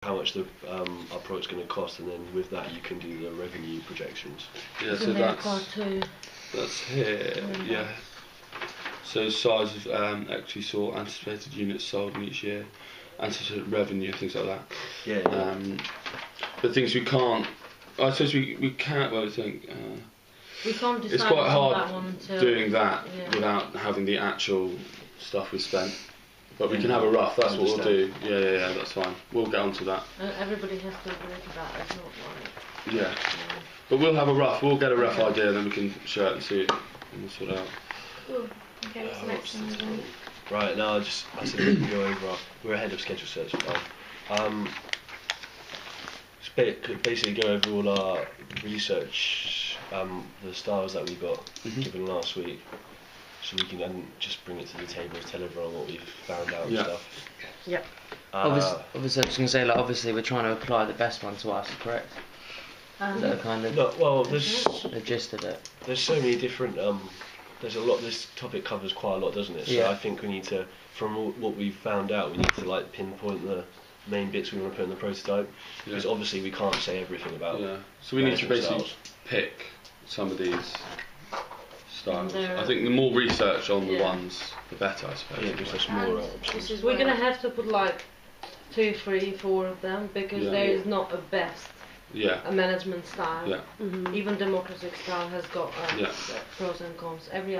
how much the our product's going to cost, and then with that you can do the revenue projections. Yeah, so that's here. Yeah. So size of equity sought, anticipated units sold in each year, anticipated revenue, things like that. Yeah. But things we can't. I suppose we can't. Well, I think. We can't decide it's quite hard that one until doing that without having the actual stuff we spent. But we can have a rough. That's what we'll do. Yeah. That's fine. We'll get onto that. Everybody has to agree to that. It's not like. Yeah. But we'll have a rough. We'll get a rough idea, and then we can share it and see it and sort it out. Cool. Okay, what's the next one then? Right, now I said we can go over we're ahead of schedule search. Basically go over all our research, the styles that we got given last week, so we can then just bring it to the table, tell everyone what we've found out and stuff. Yep. Obviously, I was just going to say, like, obviously we're trying to apply the best one to us, correct? Is that kind of there's the gist of it? There's so many different. There's a lot. This topic covers quite a lot, doesn't it? So I think we need to, from what we've found out, we need to like pinpoint the main bits we want to put in the prototype, because obviously we can't say everything about. Yeah. So we need to basically pick some of these styles. I think the more research on the ones, the better, I suppose. Yeah, gives us more options. We're gonna have to put like 2, 3, 4 of them, because there is not a best. A management style. Even democratic style has got pros and cons. Every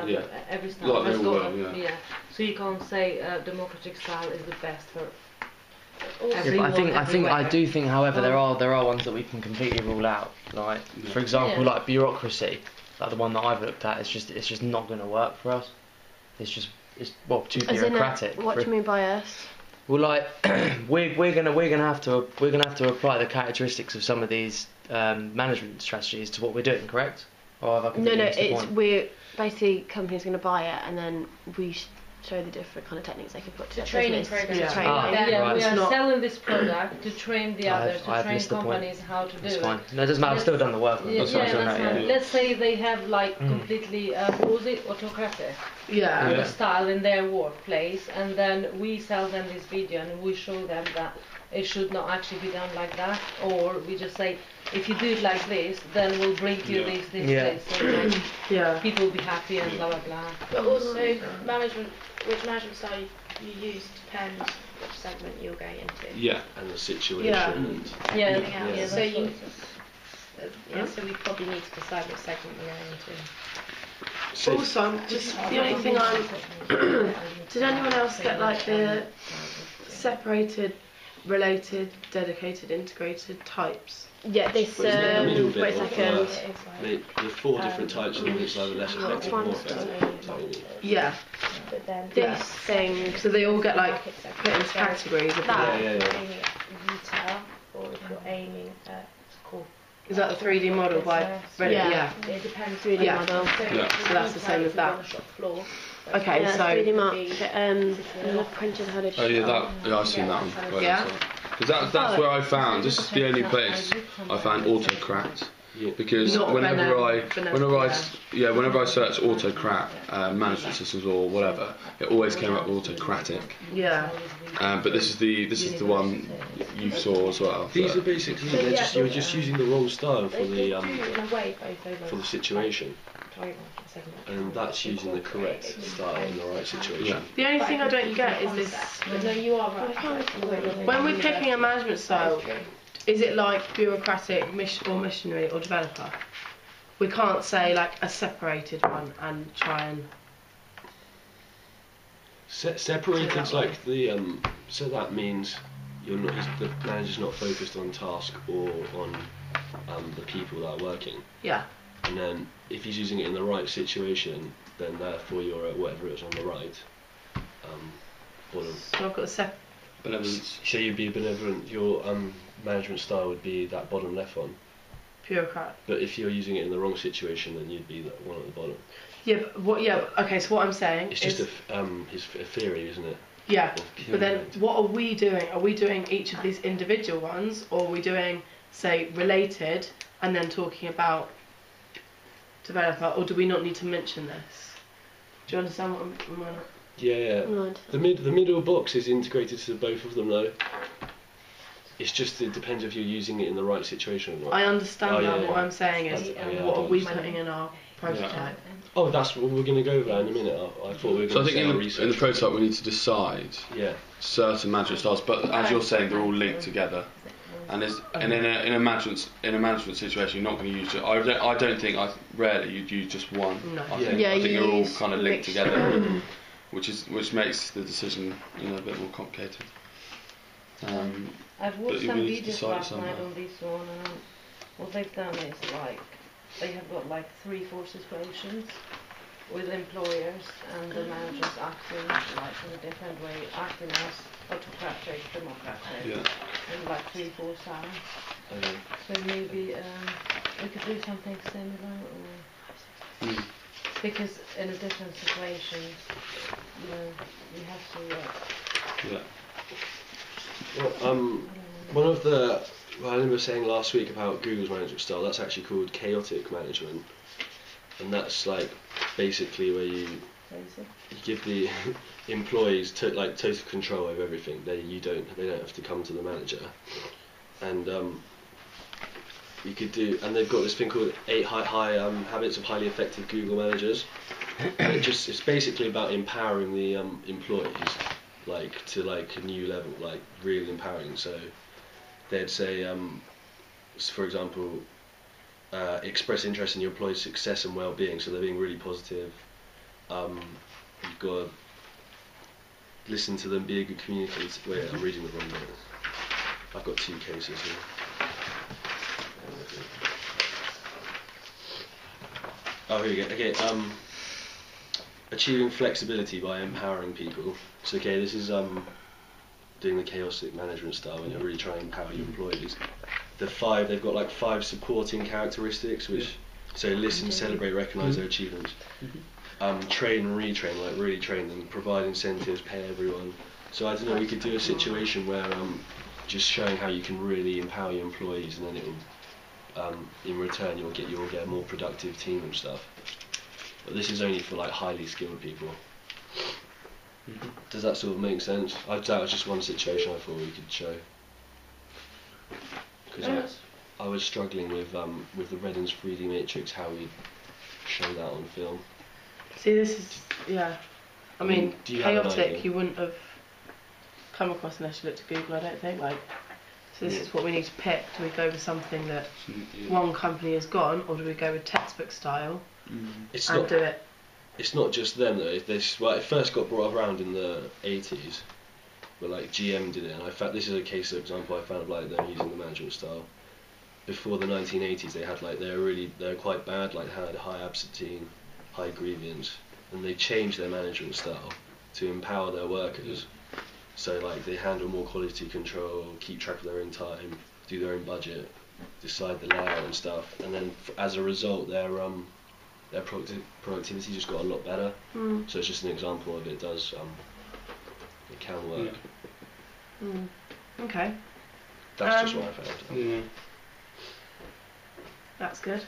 style has got So you can't say democratic style is the best for everyone. I do think, however, there are ones that we can completely rule out. Like, for example, like bureaucracy, like the one that I've looked at. It's just not going to work for us. It's too bureaucratic. What do you mean by us? Well, like we're gonna have to apply the characteristics of some of these management strategies to what we're doing, correct? Or have I we're basically companies going to buy it, and then we show the different kind of techniques they can put to their training program. We are selling this product to train the others, to train companies how to do it. Fine. No, it doesn't matter. I've still done the work. That's fine. Let's say they have like completely autocratic style in their workplace, and then we sell them this video and we show them that it should not actually be done like that, or we just say, if you do it like this, then we'll bring you this, and people will be happy and blah blah blah. But also, which management style you use depends which segment you're going into. Yeah, and the situation. So we probably need to decide which segment we're going into. Also, just the only thing did anyone else get like the separated, related, dedicated, integrated types? Yeah, this, wait a second. The 4 different types, and it's either less effective or more effective. Yeah. But then this thing, so they all get like put into categories of that. Retail, or if you're aiming at core. Is that the 3D model by Reddit? Yeah. It depends 3D model. So that's the same as that. Okay, so 3D mark, printed headed. Oh yeah, I've seen that one. Because that's where I found. This is the only place I found autocrat. Because whenever I searched autocrat management systems or whatever, it always came up autocratic. Yeah. But this is the one you saw as well. These are basically you're just using the wrong style for the situation. And that's using the correct style in the right situation. The only thing I don't get is this. No, you are right. When we're picking a management style, is it like bureaucratic, or missionary, or developer? We can't say like a separated one and try and. Separated's like the so that means the manager's not focused on task or on the people that are working. Yeah. And then if he's using it in the right situation, then therefore you're at whatever it is on the right. So I've got a benevolence. So you'd be benevolent. Your management style would be that bottom left one. Bureaucrat. But if you're using it in the wrong situation, then you'd be the one at the bottom. Yeah. Okay. So what I'm saying it's just a theory, isn't it? Yeah. But then what are we doing? Are we doing each of these individual ones, or are we doing, say, related, and then talking about developer, or do we not need to mention this? Do you understand what I'm on? Yeah. The middle box is integrated to both of them though. It's just, it depends if you're using it in the right situation or not. I understand that. What I'm saying is, what are we putting in our prototype? Yeah. Oh, that's what we're going to go over in a minute. I thought we were going to say research. In the prototype we need to decide certain management styles, but as you're saying, they're all linked together. And in a management situation, you're not going to use it. I don't think rarely you'd use just one. No. I think they're all kind of linked together, which makes the decision a bit more complicated. I've watched some videos last night on this one, and what they've done is they have got 3 forces quotients with employers and the managers acting in a different way, acting as autocratic, democratic, and 3-4 sides. So maybe we could do something similar, or because in a different situation, you have to. Well, one of the I remember saying last week about Google's management style. That's actually called chaotic management, and that's basically where you give the employees total control over everything. They don't have to come to the manager, and you could do. And they've got this thing called 8 habits of highly effective Google managers. And it's basically about empowering the employees to a new level, really empowering. So they'd say, for example, express interest in your employees' success and well-being, so they're being really positive. You've got to listen to them, be a good communicator. Wait, I'm reading the wrong note. I've got 2 cases here. Oh, here we go. Okay, achieving flexibility by empowering people. So, okay, this is doing the chaotic management style, when you're really trying to empower your employees. They've got 5 supporting characteristics, which listen, celebrate, recognise their achievements. Train and retrain, really train them, provide incentives, pay everyone. So I don't know, we could do a situation where just showing how you can really empower your employees, and then it'll in return you'll get a more productive team and stuff. But this is only for highly skilled people. Does that sort of make sense? That was just one situation I thought we could show. Because I was struggling with the Reddens 3D matrix, how we show that on film. See, this is I mean, chaotic. You wouldn't have come across unless you looked at Google. I don't think. So this is what we need to pick. Do we go with something that one company has gone, or do we go with textbook style and do it? It's not just them though. It first got brought around in the 80s, but GM did it, and I found this is a case example I found of them using the management style. Before the 1980s, they had they're quite bad, had high absenteeism, high grievance, and they changed their management style to empower their workers. So they handle more quality control, keep track of their own time, do their own budget, decide the layout and stuff, and then as a result their productivity just got a lot better. So it's just an example of it does it can work. Okay. That's just what I found. That's good.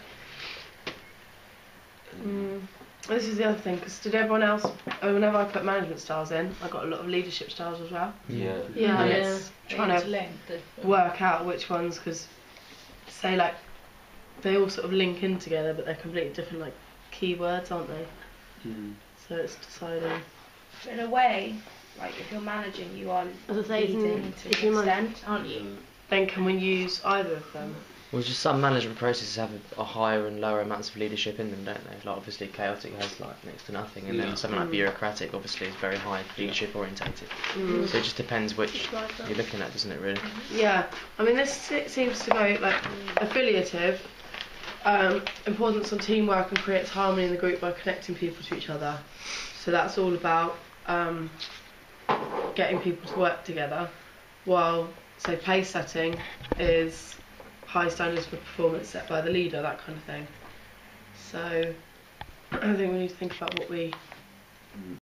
This is the other thing, because did everyone else, whenever I put management styles in, I got a lot of leadership styles as well. Yeah. And it's trying to work out which ones, because they all sort of link in together, but they're completely different keywords, aren't they? So it's deciding. In a way, if you're managing, you are leading to an extent, aren't you? Then can we use either of them? Well, just some management processes have a higher and lower amounts of leadership in them, don't they? Obviously chaotic has next to nothing, and then something like bureaucratic obviously is very high leadership orientated. So it just depends which you're looking at, doesn't it, really? Yeah, I mean this seems to go affiliative, importance on teamwork and creates harmony in the group by connecting people to each other. So that's all about getting people to work together, while pace setting is high standards for performance set by the leader, that kind of thing. So I think we need to think about what we